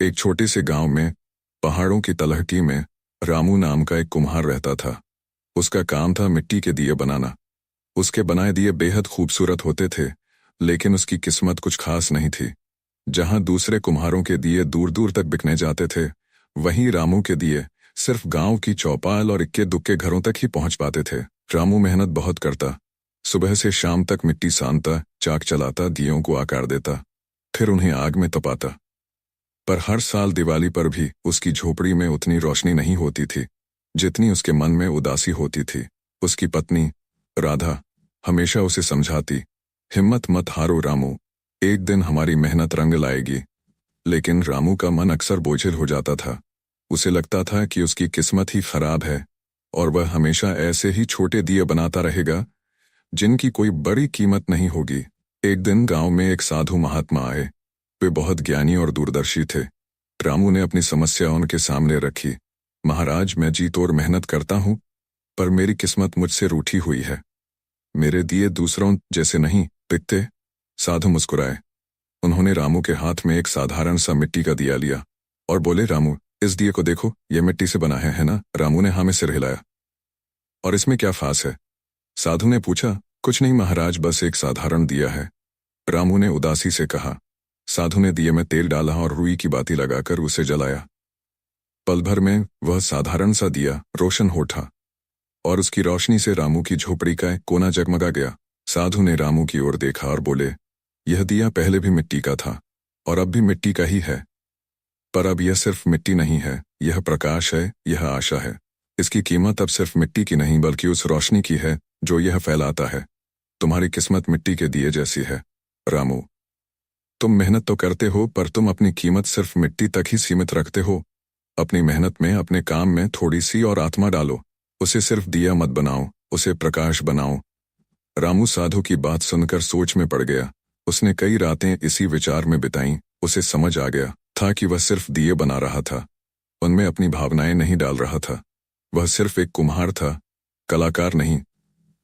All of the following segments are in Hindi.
एक छोटे से गांव में पहाड़ों की तलहटी में रामू नाम का एक कुम्हार रहता था। उसका काम था मिट्टी के दिए बनाना। उसके बनाए दिए बेहद खूबसूरत होते थे, लेकिन उसकी किस्मत कुछ खास नहीं थी। जहां दूसरे कुम्हारों के दिए दूर दूर तक बिकने जाते थे, वहीं रामू के दिए सिर्फ गांव की चौपाल और इक्के दुक्के घरों तक ही पहुंच पाते थे। रामू मेहनत बहुत करता। सुबह से शाम तक मिट्टी सानता, चाक चलाता, दियों को आकार देता, फिर उन्हें आग में तपाता। पर हर साल दिवाली पर भी उसकी झोपड़ी में उतनी रोशनी नहीं होती थी जितनी उसके मन में उदासी होती थी। उसकी पत्नी राधा हमेशा उसे समझाती, हिम्मत मत हारो रामू, एक दिन हमारी मेहनत रंग लाएगी। लेकिन रामू का मन अक्सर बोझिल हो जाता था। उसे लगता था कि उसकी किस्मत ही खराब है और वह हमेशा ऐसे ही छोटे दिए बनाता रहेगा जिनकी कोई बड़ी कीमत नहीं होगी। एक दिन गांव में एक साधु महात्मा आए। वे बहुत ज्ञानी और दूरदर्शी थे। रामू ने अपनी समस्या उनके सामने रखी। महाराज, मैं जी तोड़ मेहनत करता हूं, पर मेरी किस्मत मुझसे रूठी हुई है। मेरे दिए दूसरों जैसे नहीं बिकते। साधु मुस्कुराए। उन्होंने रामू के हाथ में एक साधारण सा मिट्टी का दिया लिया और बोले, रामू, इस दिए को देखो, यह मिट्टी से बना है ना? रामू ने हाँ में सिर हिलाया। और इसमें क्या खास है? साधु ने पूछा। कुछ नहीं महाराज, बस एक साधारण दिया है, रामू ने उदासी से कहा। साधु ने दिए में तेल डाला और रुई की बाती लगाकर उसे जलाया। पल भर में वह साधारण सा दिया रोशन हो उठा और उसकी रोशनी से रामू की झोपड़ी का एक कोना जगमगा गया। साधु ने रामू की ओर देखा और बोले, यह दिया पहले भी मिट्टी का था और अब भी मिट्टी का ही है, पर अब यह सिर्फ मिट्टी नहीं है, यह प्रकाश है, यह आशा है। इसकी कीमत अब सिर्फ मिट्टी की नहीं बल्कि उस रोशनी की है जो यह फैलाता है। तुम्हारी किस्मत मिट्टी के दिए जैसी है रामू। तुम मेहनत तो करते हो, पर तुम अपनी कीमत सिर्फ मिट्टी तक ही सीमित रखते हो। अपनी मेहनत में, अपने काम में थोड़ी सी और आत्मा डालो। उसे सिर्फ दिया मत बनाओ, उसे प्रकाश बनाओ। रामू साधु की बात सुनकर सोच में पड़ गया। उसने कई रातें इसी विचार में बिताईं। उसे समझ आ गया था कि वह सिर्फ दिए बना रहा था, उनमें अपनी भावनाएं नहीं डाल रहा था। वह सिर्फ एक कुम्हार था, कलाकार नहीं।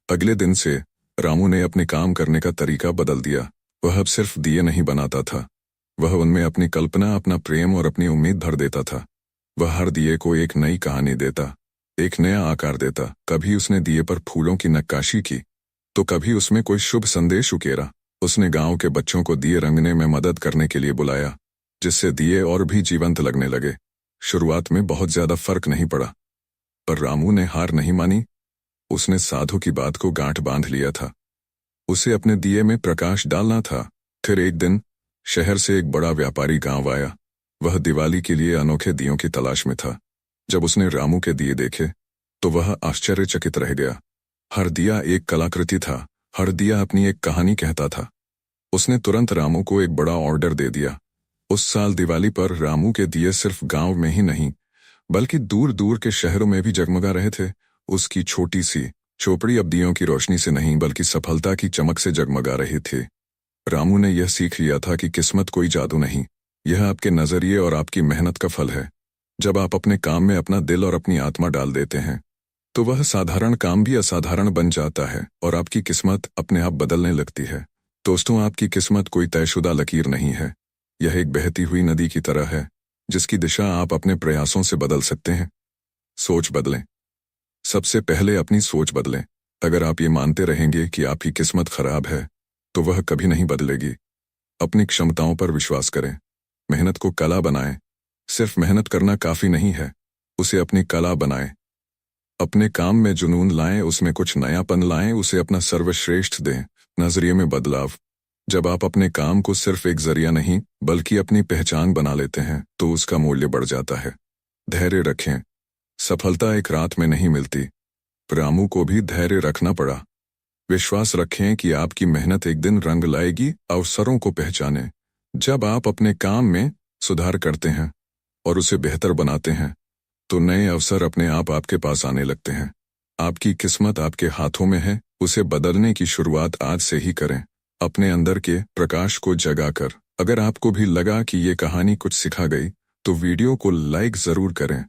अगले दिन से रामू ने अपने काम करने का तरीका बदल दिया। वह अब सिर्फ दिए नहीं बनाता था, वह उनमें अपनी कल्पना, अपना प्रेम और अपनी उम्मीद भर देता था। वह हर दिए को एक नई कहानी देता, एक नया आकार देता। कभी उसने दिए पर फूलों की नक्काशी की, तो कभी उसमें कोई शुभ संदेश उकेरा। उसने गांव के बच्चों को दिए रंगने में मदद करने के लिए बुलाया, जिससे दिए और भी जीवंत लगने लगे। शुरुआत में बहुत ज्यादा फर्क नहीं पड़ा, पर रामू ने हार नहीं मानी। उसने साधु की बात को गांठ बांध लिया था। उसे अपने दिए में प्रकाश डालना था। फिर एक दिन शहर से एक बड़ा व्यापारी गांव आया। वह दिवाली के लिए अनोखे दियों की तलाश में था। जब उसने रामू के दिए देखे तो वह आश्चर्यचकित रह गया। हर दिया एक कलाकृति था, हर दिया अपनी एक कहानी कहता था। उसने तुरंत रामू को एक बड़ा ऑर्डर दे दिया। उस साल दिवाली पर रामू के दिए सिर्फ गांव में ही नहीं बल्कि दूर दूर के शहरों में भी जगमगा रहे थे। उसकी छोटी सी झोपड़ी अब दियों की रोशनी से नहीं बल्कि सफलता की चमक से जगमगा रही थी। रामू ने यह सीख लिया था कि किस्मत कोई जादू नहीं, यह आपके नजरिए और आपकी मेहनत का फल है। जब आप अपने काम में अपना दिल और अपनी आत्मा डाल देते हैं तो वह साधारण काम भी असाधारण बन जाता है और आपकी किस्मत अपने आप बदलने लगती है। दोस्तों, आपकी किस्मत कोई तयशुदा लकीर नहीं है, यह एक बहती हुई नदी की तरह है जिसकी दिशा आप अपने प्रयासों से बदल सकते हैं। सोच बदलें। सबसे पहले अपनी सोच बदलें। अगर आप ये मानते रहेंगे कि आपकी किस्मत खराब है तो वह कभी नहीं बदलेगी। अपनी क्षमताओं पर विश्वास करें। मेहनत को कला बनाएं। सिर्फ मेहनत करना काफी नहीं है, उसे अपनी कला बनाएं। अपने काम में जुनून लाएं, उसमें कुछ नयापन लाएं, उसे अपना सर्वश्रेष्ठ दें। नजरिए में बदलाव। जब आप अपने काम को सिर्फ एक जरिया नहीं बल्कि अपनी पहचान बना लेते हैं तो उसका मूल्य बढ़ जाता है। धैर्य रखें। सफलता एक रात में नहीं मिलती। रामू को भी धैर्य रखना पड़ा। विश्वास रखें कि आपकी मेहनत एक दिन रंग लाएगी। अवसरों को पहचानें। जब आप अपने काम में सुधार करते हैं और उसे बेहतर बनाते हैं तो नए अवसर अपने आप आपके पास आने लगते हैं। आपकी किस्मत आपके हाथों में है, उसे बदलने की शुरुआत आज से ही करें, अपने अंदर के प्रकाश को जगाकर। अगर आपको भी लगा कि ये कहानी कुछ सिखा गई तो वीडियो को लाइक जरूर करें